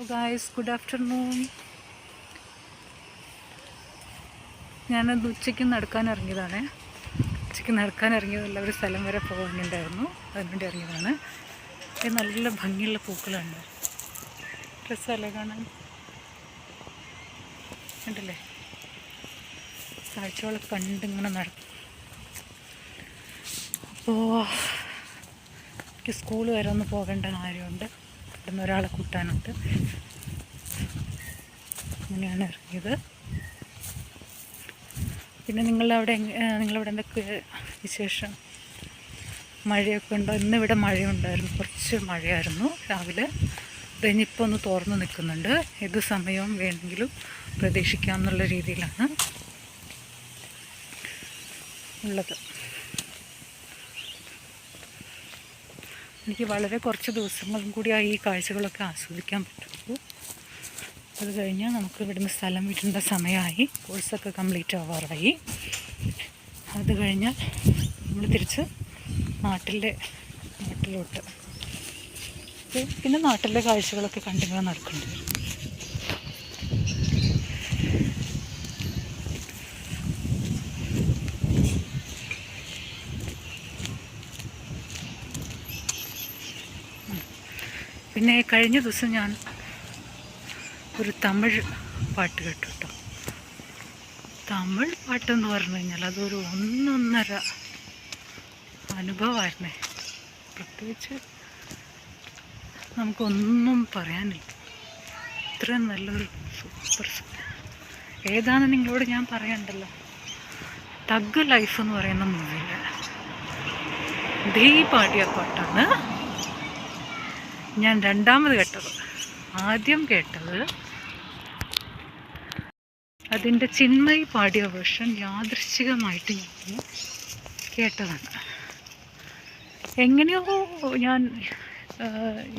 Hello guys, good afternoon. ഞാനത് ഉച്ചയ്ക്ക് നടക്കാൻ ഇറങ്ങിയതാണ്. ഉച്ചയ്ക്ക് നടക്കാൻ ഇറങ്ങിയതല്ല, ഒരു സ്ഥലം വരെ പോകാനുണ്ടായിരുന്നു, അതിനുവേണ്ടി ഇറങ്ങിയതാണ്. നല്ല ഭംഗിയുള്ള പൂക്കളുണ്ട്. രസമല്ലേ കാണാൻ? ഉണ്ടല്ലേ, കാഴ്ചകളൊക്കെ കണ്ടിങ്ങനെ നടക്കും. അപ്പോൾ എനിക്ക് സ്കൂൾ വരെ ഒന്ന് പോകേണ്ട കാര്യമുണ്ട്. ഇവിടുന്ന് ഒരാളെ കൂട്ടാനുണ്ട്. അങ്ങനെയാണ് ഇറങ്ങിയത്. പിന്നെ നിങ്ങളവിടെ എന്തൊക്കെ വിശേഷം? മഴയൊക്കെ ഉണ്ടോ? ഇന്നിവിടെ മഴയുണ്ടായിരുന്നു, കുറച്ച് മഴയായിരുന്നു രാവിലെ. ഇനിയിപ്പോൾ ഒന്ന് തുറന്ന് നിൽക്കുന്നുണ്ട്. ഏത് സമയവും വേണമെങ്കിലും പ്രതീക്ഷിക്കാം എന്നുള്ള രീതിയിലാണ് ഉള്ളത്. എനിക്ക് വളരെ കുറച്ച് ദിവസങ്ങളും കൂടിയായി ഈ കാഴ്ചകളൊക്കെ ആസ്വദിക്കാൻ പറ്റുള്ളൂ. അത് കഴിഞ്ഞാൽ നമുക്ക് ഇവിടുന്ന് സ്ഥലം വിടേണ്ട സമയമായി. കോഴ്സൊക്കെ കംപ്ലീറ്റ് ആവാറായി. അത് കഴിഞ്ഞാൽ നമ്മൾ തിരിച്ച് നാട്ടിലോട്ട് പിന്നെ നാട്ടിലെ കാഴ്ചകളൊക്കെ കണ്ടിങ്ങനെ നടക്കേണ്ടി വരും. പിന്നെ കഴിഞ്ഞ ദിവസം ഞാൻ ഒരു തമിഴ് പാട്ട് കേട്ടു കേട്ടോ. തമിഴ് പാട്ടെന്ന് പറഞ്ഞു കഴിഞ്ഞാൽ അതൊരു ഒന്നൊന്നര അനുഭവമായിരുന്നേ. പ്രത്യേകിച്ച് നമുക്കൊന്നും പറയാനില്ല. ഇത്രയും നല്ലൊരു സൂപ്പർ ഏതാണെന്ന് നിങ്ങളോട് ഞാൻ പറയണ്ടല്ലോ. തഗ് ലൈഫ് എന്ന് പറയുന്ന മൂവിയിൽ ദീ പാടിയ പാട്ടാണ് ഞാൻ രണ്ടാമത് കേട്ടത്. ആദ്യം കേട്ടത് അതിൻ്റെ ചിന്മയി പാടിയ വേർഷൻ യാദൃശ്ചികമായിട്ട് ഞാൻ കേട്ടതാണ്. എങ്ങനെയോ ഞാൻ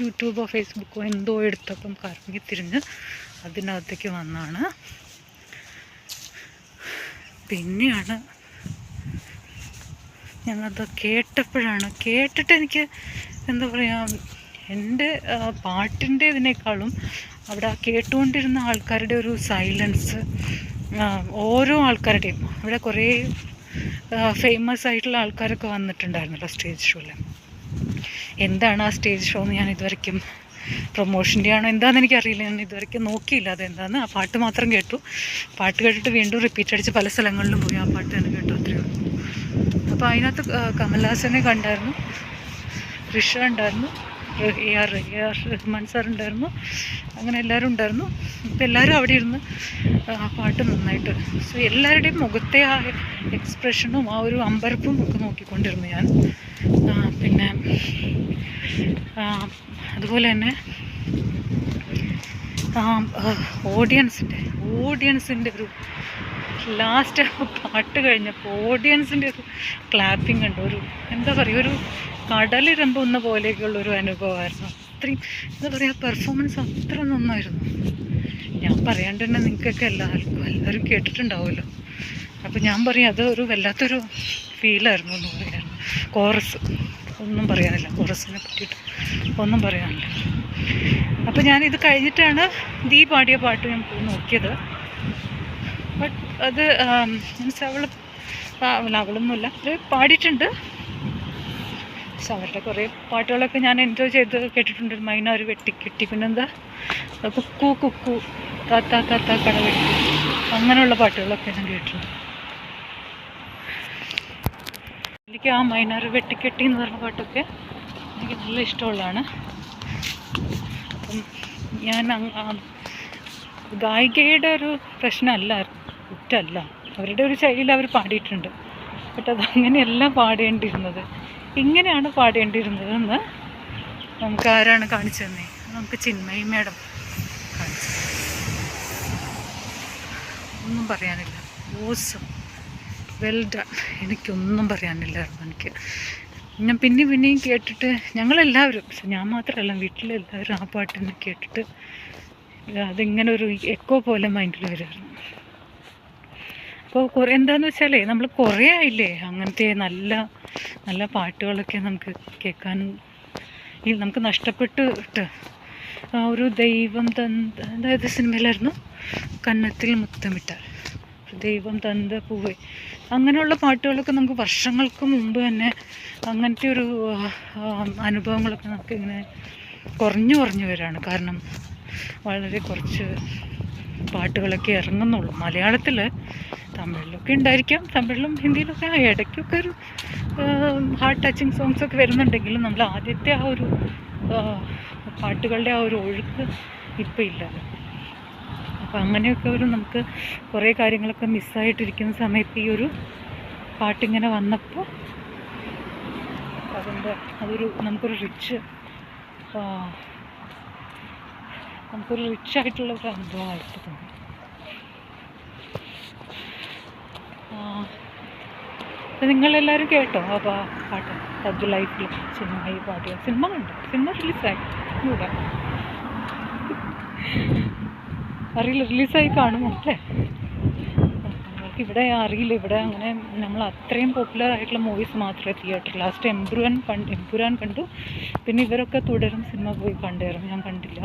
യൂട്യൂബോ ഫേസ്ബുക്കോ എന്തോ എടുത്തപ്പം കറങ്ങി തിരിഞ്ഞ് അതിനകത്തേക്ക് വന്നാണ്. പിന്നെയാണ് ഞാനത് കേട്ടിട്ട് എനിക്ക് എന്താ പറയുക, എൻ്റെ പാട്ടിൻ്റെ ഇതിനേക്കാളും അവിടെ കേട്ടുകൊണ്ടിരുന്ന ആൾക്കാരുടെ ഒരു സൈലൻസ്, ഓരോ ആൾക്കാരുടെയും അവിടെ കുറേ ഫേമസ് ആയിട്ടുള്ള ആൾക്കാരൊക്കെ വന്നിട്ടുണ്ടായിരുന്നല്ലോ സ്റ്റേജ് ഷോയിൽ. എന്താണ് ആ സ്റ്റേജ് ഷോ എന്ന് ഞാൻ ഇതുവരെയ്ക്കും, പ്രൊമോഷൻ്റെ ആണോ എന്താണെന്ന് എനിക്കറിയില്ല. ഞാൻ ഇതുവരെയ്ക്കും നോക്കിയില്ല അതെന്താണെന്ന്. ആ പാട്ട് മാത്രം കേട്ടു. പാട്ട് കേട്ടിട്ട് വീണ്ടും റിപ്പീറ്റ് അടിച്ച് പല സ്ഥലങ്ങളിലും പോയി ആ പാട്ട് തന്നെ കേട്ടു, അത്രയേ ഉള്ളൂ. അപ്പോൾ അതിനകത്ത് കമൽഹാസനെ കണ്ടായിരുന്നു, ഋഷ ഉണ്ടായിരുന്നു, എ ആർ റഹ്മാൻ സാർ ഉണ്ടായിരുന്നു, അങ്ങനെ എല്ലാവരും ഉണ്ടായിരുന്നു. അപ്പോൾ എല്ലാവരും അവിടെ ഇരുന്ന് ആ പാട്ട് നന്നായിട്ട്, സോ എല്ലാവരുടെയും മുഖത്തെ ആ എക്സ്പ്രഷനും ആ ഒരു അമ്പരപ്പും ഒക്കെ നോക്കിക്കൊണ്ടിരുന്നു ഞാൻ. പിന്നെ അതുപോലെ തന്നെ ഓഡിയൻസിൻ്റെ ഒരു ലാസ്റ്റ് പാട്ട് കഴിഞ്ഞപ്പോൾ ഓഡിയൻസിൻ്റെ ഒരു ക്ലാപ്പിംഗ് ഉണ്ട്. ഒരു എന്താ പറയുക, ഒരു കടലിരമ്പുന്ന പോലെയൊക്കെയുള്ളൊരു അനുഭവമായിരുന്നു. അത്രയും എന്താ പറയുക, പെർഫോമൻസ് അത്ര നന്നായിരുന്നു. ഞാൻ പറയാണ്ട് തന്നെ നിങ്ങൾക്കൊക്കെ എല്ലാവരും കേട്ടിട്ടുണ്ടാവുമല്ലോ. അപ്പോൾ ഞാൻ പറയും അത് ഒരു വല്ലാത്തൊരു ഫീലായിരുന്നു എന്ന് പറയായിരുന്നു. കോറസ് ഒന്നും പറയാനില്ല, കോറസിനെ പറ്റിയിട്ട് ഒന്നും പറയാനില്ല. അപ്പോൾ ഞാനിത് കഴിഞ്ഞിട്ടാണ് ദീ പാടിയ പാട്ട് ഞാൻ പോയി നോക്കിയത്. ബട്ട് അത് മീൻസ് അവളൊന്നുമില്ല, അത് പാടിയിട്ടുണ്ട്. പക്ഷെ അവരുടെ കുറേ പാട്ടുകളൊക്കെ ഞാൻ എൻജോയ് ചെയ്ത് കേട്ടിട്ടുണ്ട്. മൈനാര് വെട്ടിക്കെട്ടി, പിന്നെന്താ കുക്കു കുക്കു, താത്താ താത്താ കടവെട്ടി, അങ്ങനെയുള്ള പാട്ടുകളൊക്കെ ഞാൻ കേട്ടിട്ടുണ്ട്. എനിക്ക് ആ മൈനാര് വെട്ടിക്കെട്ടി എന്ന് പറഞ്ഞ പാട്ടൊക്കെ എനിക്ക് നല്ല ഇഷ്ടമുള്ളതാണ്. അപ്പം ഞാൻ ഗായികയുടെ ഒരു പ്രശ്നമല്ല, കുറ്റമല്ല, അവരുടെ ഒരു ശൈലിയിൽ അവർ പാടിയിട്ടുണ്ട്. ബട്ട് അതങ്ങനെയല്ല പാടേണ്ടിയിരുന്നത്, ഇങ്ങനെയാണ് പാടേണ്ടിയിരുന്നതെന്ന് നമുക്ക് ആരാണ് കാണിച്ചു തന്നെ? നമുക്ക് ചിന്മയി മാഡം കാണിച്ചു. ഒന്നും പറയാനില്ല, ഓസം, വെൽ ഡൺ. എനിക്കൊന്നും പറയാനില്ലായിരുന്നു. എനിക്ക് ഞാൻ പിന്നെയും കേട്ടിട്ട്, ഞങ്ങളെല്ലാവരും, ഞാൻ മാത്രമല്ല വീട്ടിലെല്ലാവരും ആ പാട്ട് തന്നെ കേട്ടിട്ട് അതിങ്ങനെ ഒരു എക്കോ പോലെ മൈൻഡിൽ വരുമായിരുന്നു. അപ്പോൾ എന്താണെന്ന് വെച്ചാലേ, നമ്മൾ കുറേ ആയില്ലേ അങ്ങനത്തെ നല്ല നല്ല പാട്ടുകളൊക്കെ നമുക്ക് കേൾക്കാനും നമുക്ക് നഷ്ടപ്പെട്ടിട്ട്. ഒരു ദൈവം അതായത് സിനിമയിലായിരുന്നു കന്നത്തിൽ മുത്തമിട്ടാൽ, ദൈവം തந்த പൂവേ, അങ്ങനെയുള്ള പാട്ടുകളൊക്കെ നമുക്ക് വർഷങ്ങൾക്ക് മുമ്പ് തന്നെ അങ്ങനത്തെ ഒരു അനുഭവങ്ങളൊക്കെ നമുക്കിങ്ങനെ കുറഞ്ഞു വരികയാണ്. കാരണം വളരെ കുറച്ച് പാട്ടുകളൊക്കെ ഇറങ്ങുന്നുള്ളൂ മലയാളത്തിൽ. തമിഴിലൊക്കെ ഉണ്ടായിരിക്കാം, തമിഴിലും ഹിന്ദിയിലൊക്കെ ഇടയ്ക്കൊക്കെ ഒരു ഹാർട്ട് ടച്ചിങ് സോങ്സൊക്കെ വരുന്നുണ്ടെങ്കിലും നമ്മൾ ആദ്യത്തെ ആ ഒരു പാട്ടുകളുടെ ആ ഒരു ഒഴുക്ക് ഇപ്പം ഇല്ലല്ലോ. അപ്പം അങ്ങനെയൊക്കെ ഒരു നമുക്ക് കുറേ കാര്യങ്ങളൊക്കെ മിസ്സായിട്ടിരിക്കുന്ന സമയത്ത് ഈ ഒരു പാട്ടിങ്ങനെ വന്നപ്പോൾ അതൊരു നമുക്കൊരു റിച്ചായിട്ടുള്ള ഒരു അനുഭവമായിട്ട് തോന്നി. നിങ്ങളെല്ലാവരും കേട്ടോ ആ പാട്ട്? തഗ് ലൈഫിൽ സിനിമയിൽ പാടിയ സിനിമ കണ്ടോ? സിനിമ റിലീസായി കൂടെ അറിയില്ല, റിലീസായി കാണുമോ അല്ലേ? ഇവിടെ അറിയില്ല. ഇവിടെ അങ്ങനെ നമ്മൾ അത്രയും പോപ്പുലർ ആയിട്ടുള്ള മൂവീസ് മാത്രമേ തിയേറ്ററിൽ. ലാസ്റ്റ് എമ്പുരാൻ കണ്ടു. പിന്നെ ഇവരൊക്കെ തുടരും സിനിമ പോയി കണ്ടായിരുന്നു. ഞാൻ കണ്ടില്ല.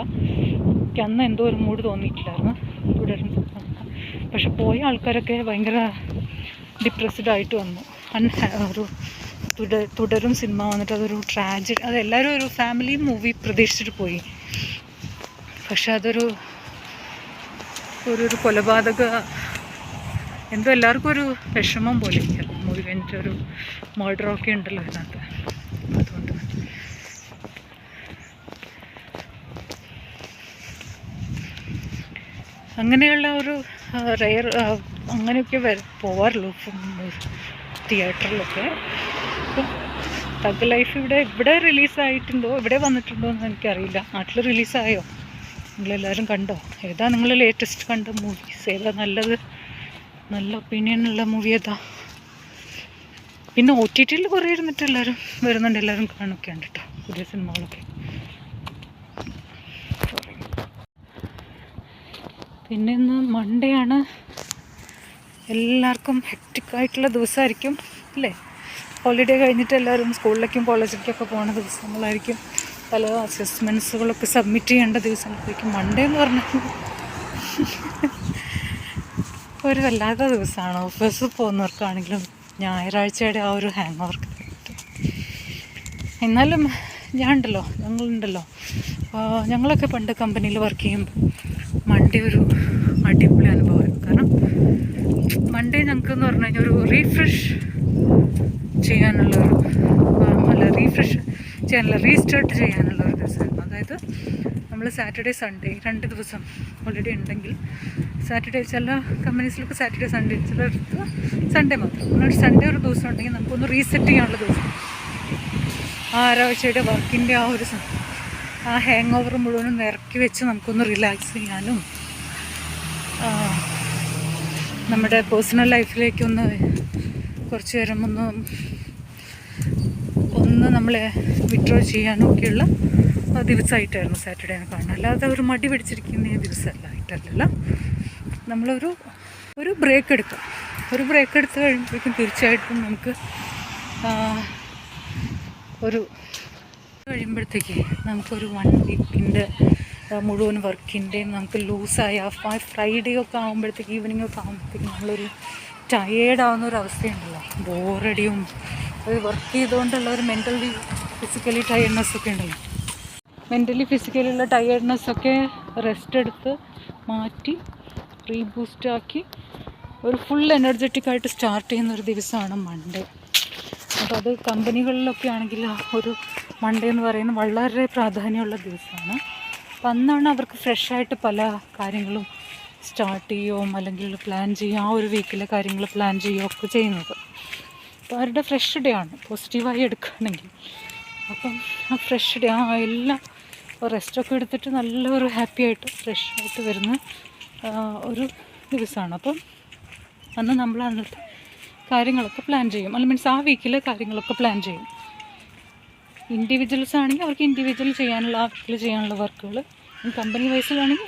എനിക്ക് അന്ന് എന്തോ ഒരു മൂഡ് തോന്നിയിട്ടില്ലായിരുന്നു തുടരും സിനിമ. പക്ഷെ പോയ ആൾക്കാരൊക്കെ ഭയങ്കര ഡിപ്രസ്ഡ് ആയിട്ട് വന്നു. ഒരു തുടരും സിനിമ വന്നിട്ട് അതൊരു ട്രാജഡി, അതെല്ലാവരും ഒരു ഫാമിലി മൂവി പ്രതീക്ഷിച്ചിട്ട് പോയി. പക്ഷെ അതൊരു കൊലപാതക എന്തോ എല്ലാവർക്കും ഒരു വിഷമം പോലെ മൂവി കഴിഞ്ഞിട്ട് ഒരു മർഡറൊക്കെ ഉണ്ടല്ലോ ഇതിനകത്ത്. അതുകൊണ്ട് അങ്ങനെയുള്ള ഒരു റെയർ അങ്ങനെയൊക്കെ പോവാറുള്ളൂ തിയേറ്ററിലൊക്കെ. അപ്പം തഗ് ലൈഫ് ഇവിടെ റിലീസായിട്ടുണ്ടോ, ഇവിടെ വന്നിട്ടുണ്ടോ എന്ന് എനിക്കറിയില്ല. നാട്ടിൽ റിലീസായോ? നിങ്ങളെല്ലാവരും കണ്ടോ? ഏതാ നിങ്ങൾ ലേറ്റസ്റ്റ് കണ്ട മൂവീസ്? ഏതാ നല്ല ഒപ്പീനിയനുള്ള മൂവി ഏതാ? പിന്നെ OTTയിൽ കുറേ ഇരുന്നിട്ട് എല്ലാവരും വരുന്നുണ്ട്, എല്ലാവരും കാണുകയൊക്കെ ഉണ്ട് കേട്ടോ പുതിയ സിനിമകളൊക്കെ. പിന്നെ ഇന്ന് മൺഡേ ആണ്, എല്ലാവർക്കും ഹെക്റ്റിക്കായിട്ടുള്ള ദിവസമായിരിക്കും അല്ലേ? ഹോളിഡേ കഴിഞ്ഞിട്ട് എല്ലാവരും സ്കൂളിലേക്കും കോളേജിലേക്കൊക്കെ പോകുന്ന ദിവസങ്ങളായിരിക്കും. പല അസസ്മെൻറ്റ്സുകളൊക്കെ സബ്മിറ്റ് ചെയ്യേണ്ട ദിവസങ്ങളായിരിക്കും. മൺഡേ എന്ന് പറഞ്ഞാൽ ഒരു വല്ലാത്ത ദിവസമാണ്. ഓഫീസിൽ പോകുന്നവർക്കാണെങ്കിലും ഞായറാഴ്ചയുടെ ആ ഒരു ഹാങ് ഓവർ കിട്ടും. എന്നാലും ഞങ്ങളൊക്കെ പണ്ട് കമ്പനിയിൽ വർക്ക് ചെയ്യുമ്പോൾ മൺഡേ ഒരു അടിപൊളി അനുഭവമായിരുന്നു. കാരണം മൺഡേ ഞങ്ങൾക്കെന്ന് പറഞ്ഞു കഴിഞ്ഞാൽ ഒരു റീഫ്രഷ് ചെയ്യാനുള്ളൊരു റീസ്റ്റാർട്ട് ചെയ്യാനുള്ള ഒരു ദിവസമായിരുന്നു. അതായത് നമ്മൾ സാറ്റർഡേ സൺഡേ 2 ദിവസം ഓൾറെഡി ഉണ്ടെങ്കിൽ സാറ്റർഡേ, ചില കമ്പനീസിലൊക്കെ സാറ്റർഡേ സൺഡേ, ചിലർക്ക് സൺഡേ മാത്രം. സൺഡേ ഒരു ദിവസം ഉണ്ടെങ്കിൽ നമുക്കൊന്ന് റീസെറ്റ് ചെയ്യാനുള്ള ദിവസം. ആ ഒരാഴ്ചയുടെ വർക്കിൻ്റെ ആ ഹാങ് ഓവർ മുഴുവനും ഇറക്കി വെച്ച് നമുക്കൊന്ന് റിലാക്സ് ചെയ്യാനും നമ്മുടെ പേഴ്സണൽ ലൈഫിലേക്കൊന്ന് കുറച്ച് നേരം ഒന്ന് നമ്മളെ വിഡ്രോ ചെയ്യാനും ഒക്കെയുള്ള ദിവസമായിട്ടായിരുന്നു സാറ്റർഡേനെ കാണുന്നത്. അല്ലാതെ ഒരു മടി പിടിച്ചിരിക്കുന്ന ദിവസമല്ല. നമ്മളൊരു ബ്രേക്ക് എടുക്കാം. ഒരു ബ്രേക്ക് എടുത്ത് കഴിയുമ്പോഴേക്കും തീർച്ചയായിട്ടും നമുക്ക് കഴിയുമ്പോഴത്തേക്ക് നമുക്കൊരു 1 വീക്കിൻ്റെ മുഴുവൻ വർക്കിൻ്റെയും നമുക്ക് ലൂസായി ആ ഫ്രൈഡേ ഒക്കെ ആകുമ്പോഴത്തേക്ക്, ഈവനിങ് ഒക്കെ ആകുമ്പോഴത്തേക്ക് നമ്മളൊരു ടയേർഡാവുന്ന ഒരു അവസ്ഥയുണ്ടല്ലോ. ബോറടിയും അത് വർക്ക് ചെയ്തുകൊണ്ടുള്ള ഒരു മെൻ്റലി ഫിസിക്കലി ടയേർഡ്നെസ്സൊക്കെ ഉണ്ടല്ലോ. മെൻ്റലി ഫിസിക്കലിയുള്ള ടയേർഡ്നെസ്സൊക്കെ റെസ്റ്റ് എടുത്ത് മാറ്റി റീബൂസ്റ്റാക്കി ഒരു ഫുൾ എനർജറ്റിക്കായിട്ട് സ്റ്റാർട്ട് ചെയ്യുന്നൊരു ദിവസമാണ് മൺഡേ. അപ്പോൾ അത് കമ്പനികളിലൊക്കെ ആണെങ്കിൽ ഒരു മൺഡേ എന്ന് പറയുന്നത് വളരെ പ്രാധാന്യമുള്ള ദിവസമാണ്. അപ്പം അന്നാണ് അവർക്ക് ഫ്രഷായിട്ട് പല കാര്യങ്ങളും സ്റ്റാർട്ട് ചെയ്യുകയും അല്ലെങ്കിൽ പ്ലാൻ ചെയ്യുകയും ആ ഒരു വീക്കിലെ കാര്യങ്ങൾ പ്ലാൻ ചെയ്യുകയോ ഒക്കെ ചെയ്യുന്നത്. അപ്പോൾ അവരുടെ ഫ്രഷ് ഡേ ആണ് പോസിറ്റീവായി എടുക്കുകയാണെങ്കിൽ. അപ്പം ആ ഫ്രഷ് ഡേ എല്ലാം റെസ്റ്റൊക്കെ എടുത്തിട്ട് നല്ലൊരു ഹാപ്പി ആയിട്ട് ഫ്രഷായിട്ട് വരുന്ന ഒരു ദിവസമാണ്. അപ്പം അന്ന് നമ്മൾ അന്നത്തെ കാര്യങ്ങളൊക്കെ പ്ലാൻ ചെയ്യും. മീൻസ് ആ വീക്കിലെ കാര്യങ്ങളൊക്കെ പ്ലാൻ ചെയ്യും. ഇൻഡിവിജ്വൽസ് ആണെങ്കിൽ അവർക്ക് ഇൻഡിവിജ്വൽ ചെയ്യാനുള്ള ആ വീക്കിൽ ചെയ്യാനുള്ള വർക്കുകൾ, കമ്പനി വൈസിലാണെങ്കിൽ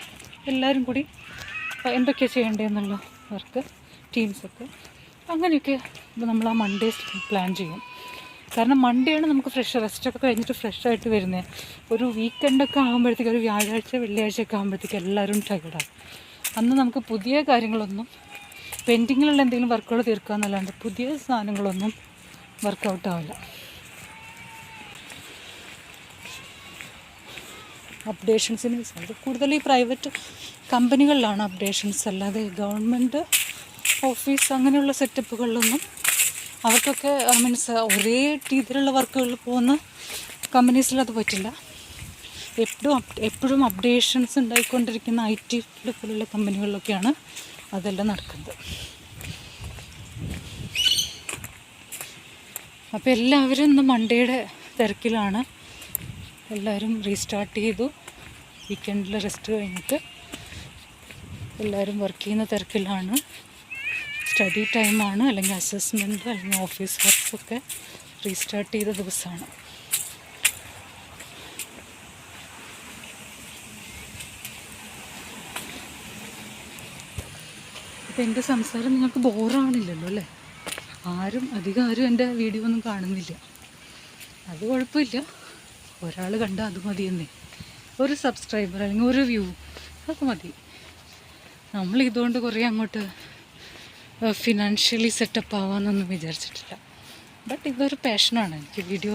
എല്ലാവരും കൂടി എന്തൊക്കെയാണ് ചെയ്യേണ്ടതെന്നുള്ള വർക്ക് ടീംസൊക്കെ അങ്ങനെയൊക്കെ നമ്മൾ ആ മൺഡേസ് പ്ലാൻ ചെയ്യും. കാരണം മൺഡേയാണ് നമുക്ക് റെസ്റ്റൊക്കെ കഴിഞ്ഞിട്ട് ഫ്രഷായിട്ട് വരുന്നത്. ഒരു വീക്കെൻഡൊക്കെ ആകുമ്പോഴത്തേക്ക്, ഒരു വ്യാഴാഴ്ച വെള്ളിയാഴ്ചയൊക്കെ ആകുമ്പോഴത്തേക്ക് എല്ലാവരും ടയർഡാണ്. അന്ന് നമുക്ക് പുതിയ കാര്യങ്ങളൊന്നും, പെൻഡിങ്ങിലുള്ള എന്തെങ്കിലും വർക്കുകൾ തീർക്കുക എന്നല്ലാണ്ട് പുതിയ സാധനങ്ങളൊന്നും വർക്കൗട്ട് ആവില്ല. അപ്ഡേഷൻസിന് അത് കൂടുതൽ ഈ പ്രൈവറ്റ് കമ്പനികളിലാണ് അപ്ഡേഷൻസ്, അല്ലാതെ ഗവൺമെൻറ് ഓഫീസ് അങ്ങനെയുള്ള സെറ്റപ്പുകളിലൊന്നും അവർക്കൊക്കെ മീൻസ് ഒരേ രീതിയിലുള്ള വർക്കുകളിൽ പോകുന്ന കമ്പനീസിൽ അത് പറ്റില്ല. എപ്പോഴും അപ്ഡേഷൻസ് ഉണ്ടായിക്കൊണ്ടിരിക്കുന്ന IT പോലുള്ള കമ്പനികളിലൊക്കെയാണ് അതെല്ലാം നടക്കുന്നത്. അപ്പോൾ എല്ലാവരും ഇന്ന് മൺഡേയുടെ തിരക്കിലാണ്. എല്ലാവരും റീസ്റ്റാർട്ട് ചെയ്തു. വീക്കെൻഡിൽ റെസ്റ്റ് കഴിഞ്ഞിട്ട് എല്ലാവരും വർക്ക് ചെയ്യുന്ന തിരക്കിലാണ്. സ്റ്റഡി ടൈമാണ്, അല്ലെങ്കിൽ അസസ്മെൻറ്റ്, അല്ലെങ്കിൽ ഓഫീസ് വർക്കൊക്കെ റീസ്റ്റാർട്ട് ചെയ്ത ദിവസമാണ്. അപ്പോൾ എൻ്റെ സംസാരം നിങ്ങൾക്ക് ബോറാണില്ലല്ലോ അല്ലേ? അധികം ആരും എൻ്റെ വീഡിയോ ഒന്നും കാണുന്നില്ല. അത് കുഴപ്പമില്ല, ഒരാൾ കണ്ടാൽ അത് മതിയെന്നേ. ഒരു സബ്സ്ക്രൈബർ അല്ലെങ്കിൽ ഒരു വ്യൂ അതൊക്കെ മതി. നമ്മൾ ഇതുകൊണ്ട് കുറേ അങ്ങോട്ട് ഫിനാൻഷ്യലി സെറ്റപ്പ് ആവാമെന്നൊന്നും വിചാരിച്ചിട്ടില്ല. ബട്ട് ഇതൊരു പാഷനാണ്. എനിക്ക്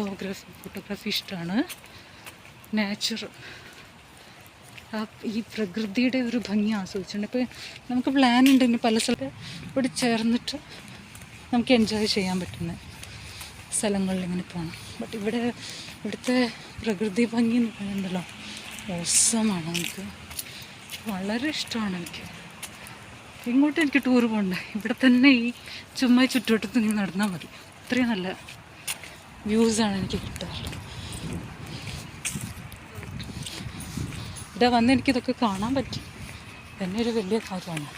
ഫോട്ടോഗ്രാഫി ഇഷ്ടമാണ്. നാച്ചർ, ഈ പ്രകൃതിയുടെ ഒരു ഭംഗി ആസ്വദിച്ചിട്ടുണ്ട്. ഇപ്പോൾ നമുക്ക് പ്ലാൻ ഉണ്ട് ഇനി പല സ്ഥലത്ത് ഇവിടെ ചേർന്നിട്ട് നമുക്ക് എൻജോയ് ചെയ്യാൻ പറ്റുന്ന സ്ഥലങ്ങളിൽ ഇങ്ങനെ പോകണം. ബട്ട് ഇവിടുത്തെ പ്രകൃതി ഭംഗി എന്ന് പറയുന്നുണ്ടല്ലോ, മോശമാണ്. എനിക്ക് വളരെ ഇഷ്ടമാണ്. ഇങ്ങോട്ട് എനിക്ക് ടൂർ പോകണ്ട, ഇവിടെ തന്നെ ഈ ചുമ്മാ ചുറ്റുവട്ടത്ത് ഇങ്ങനെ നടന്നാൽ മതി. അത്രയും നല്ല വ്യൂസാണ് എനിക്ക് കിട്ടാറുള്ളത്. ഇവിടെ വന്ന് എനിക്കിതൊക്കെ കാണാൻ പറ്റി, തന്നെ ഒരു വലിയ കാര്യമാണ്.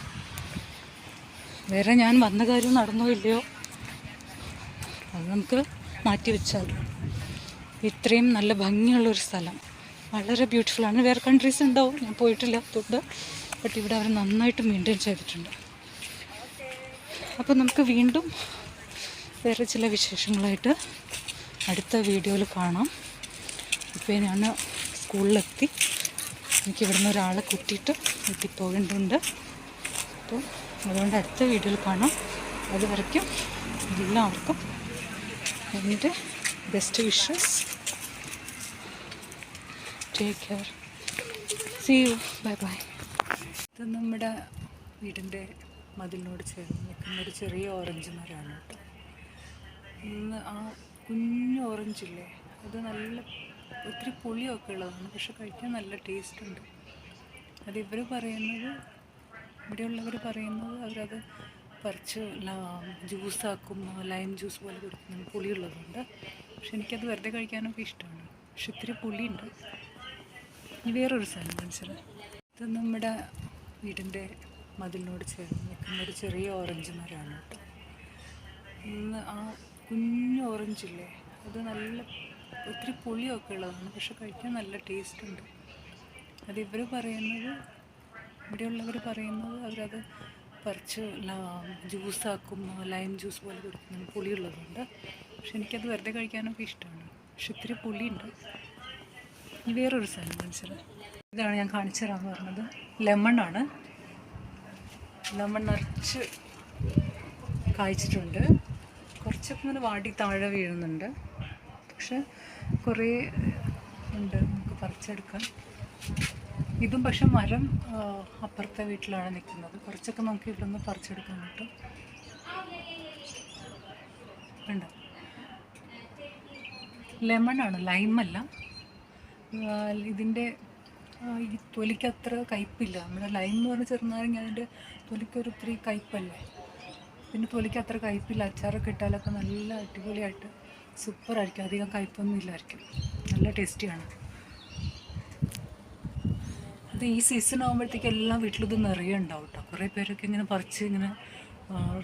വേറെ ഞാൻ വന്ന കാര്യം നടന്നോ ഇല്ലയോ അത് നമുക്ക് മാറ്റി വെച്ചാൽ, ഇത്രയും നല്ല ഭംഗിയുള്ളൊരു സ്ഥലം, വളരെ ബ്യൂട്ടിഫുള്ളാണ്. വേറെ കൺട്രീസ് ഉണ്ടാവും, ഞാൻ പോയിട്ടില്ല അതുകൊണ്ട്. ബട്ട് ഇവിടെ അവർ നന്നായിട്ട് മെയിൻറ്റെയിൻ ചെയ്തിട്ടുണ്ട്. അപ്പോൾ നമുക്ക് വീണ്ടും വേറെ ചില വിശേഷങ്ങളായിട്ട് അടുത്ത വീഡിയോയിൽ കാണാം. ഇപ്പോൾ ഞാൻ സ്കൂളിലെത്തി, എനിക്ക് ഇവിടുന്ന് ഒരാളെ കൂട്ടിയിട്ട് വീട്ടിൽ പോകേണ്ടതുണ്ട്. അപ്പോൾ അതുകൊണ്ട് അടുത്ത വീഡിയോയിൽ കാണാം. അതുവരയ്ക്കും എല്ലാവർക്കും എൻ്റെ best wishes. Take care, see you, bye bye. ഇത് നമ്മുടെ വീടിൻ്റെ മതിലിനോട് ചേർന്ന് നിൽക്കുന്ന ഒരു ചെറിയ ഓറഞ്ച് മരമാണ് കേട്ടോ. ഇന്ന് ആ കുഞ്ഞു ഓറഞ്ചില്ലേ, അത് നല്ല ഒത്തിരി പുളിയൊക്കെ ഉള്ളതാണ്, പക്ഷെ കഴിക്കാൻ നല്ല ടേസ്റ്റ് ഉണ്ട്. അത് ഇവർ പറയുന്നത്, ഇവിടെയുള്ളവർ പറയുന്നത്, അവരത് പറിച്ച് ജ്യൂസാക്കും, ലൈം ജ്യൂസ് പോലെ കുടിക്കുന്നത്, പുളിയുള്ളതുകൊണ്ട്. പക്ഷെ എനിക്കത് വെറുതെ കഴിക്കാനൊക്കെ ഇഷ്ടമാണ്, പക്ഷെ ഇത്തിരി പുളിയുണ്ട്. ഇനി വേറൊരു സാധനം മനസ്സിലായി. ഇത് നമ്മുടെ വീടിൻ്റെ മതിലിനോട് ചേർന്ന് നിൽക്കുന്ന ഒരു ചെറിയ ഓറഞ്ച് മരമാണ് കേട്ടോ. ഇന്ന് ആ കുഞ്ഞു ഓറഞ്ചില്ലേ, അത് നല്ല ഒത്തിരി പുളിയൊക്കെ ഉള്ളതാണ്, പക്ഷെ കഴിക്കാൻ നല്ല ടേസ്റ്റ് ഉണ്ട്. അത് ഇവർ പറയുന്നത്, ഇവിടെയുള്ളവർ പറയുന്നത്, അവരത് പറിച്ച് ജ്യൂസാക്കും, ലൈം ജ്യൂസ് പോലെ കുടിക്കുന്നത്, പുളിയുള്ളതുകൊണ്ട്. പക്ഷെ എനിക്കത് വെറുതെ കഴിക്കാനൊക്കെ ഇഷ്ടമാണ്, പക്ഷെ ഇത്തിരി പുളിയുണ്ട്. ഇനി വേറൊരു സാധനം മനസ്സിലായി. ഇതാണ് ഞാൻ കാണിച്ചു തരാമെന്ന് പറഞ്ഞത്, ലെമണാണ്. ലെമൺ നിറച്ച് കായ്ച്ചിട്ടുണ്ട്. കുറച്ചൊക്കെ ഇങ്ങനെ വാടി താഴെ വീഴുന്നുണ്ട്, പക്ഷെ കുറേ ഉണ്ട് നമുക്ക് പറിച്ചെടുക്കാൻ. ഇതും പക്ഷെ മരം അപ്പുറത്തെ വീട്ടിലാണ് നിൽക്കുന്നത്. കുറച്ചൊക്കെ നമുക്ക് ഇവിടെ നിന്ന് പറിച്ചെടുക്കാൻ പറ്റും. ഉണ്ട്, ലെമണാണ്, ലൈമല്ല. ഇതിൻ്റെ ഈ തൊലിക്ക് അത്ര കയ്പ്പില്ല. നമ്മുടെ ലൈം എന്ന് പറഞ്ഞാൽ ചെറുനാരങ്ങ, അതിൻ്റെ തൊലിക്കൊരു ഒത്തിരി കയ്പ്പല്ലേ. പിന്നെ തൊലിക്ക് അത്ര കയ്പ്പില്ല. അച്ചാറൊക്കെ ഇട്ടാലൊക്കെ നല്ല അടിപൊളിയായിട്ട് സൂപ്പറായിരിക്കും. അധികം കയ്പ്പൊന്നും ഇല്ലായിരിക്കും, നല്ല ടേസ്റ്റിയാണ്. ഇത് ഈ സീസൺ ആകുമ്പോഴത്തേക്ക് എല്ലാ വീട്ടിലും ഇത് നിറയെ ഉണ്ടാവും കേട്ടോ. കുറേ പേരൊക്കെ ഇങ്ങനെ പറിച്ച് ഇങ്ങനെ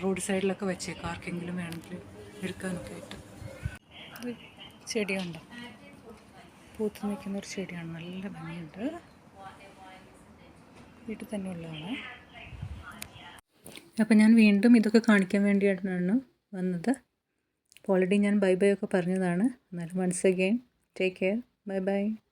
റോഡ് സൈഡിലൊക്കെ വെച്ചേക്കാം, ആർക്കെങ്കിലും വേണമെങ്കിൽ എടുക്കാനൊക്കെ ആയിട്ട്. ചെടിയുണ്ടോ, പൂത്ത് നിൽക്കുന്നൊരു ചെടിയാണ്, നല്ല ഭംഗിയുണ്ട്. വീട്ടിൽ തന്നെ ഉള്ളതാണ്. അപ്പം ഞാൻ വീണ്ടും ഇതൊക്കെ കാണിക്കാൻ വേണ്ടിയിട്ടാണ് വന്നത്. അപ്പോൾ ഓൾറെഡി ഞാൻ ബൈ ബൈ ഒക്കെ പറഞ്ഞതാണ്. എന്നാലും once again take care. Bye by.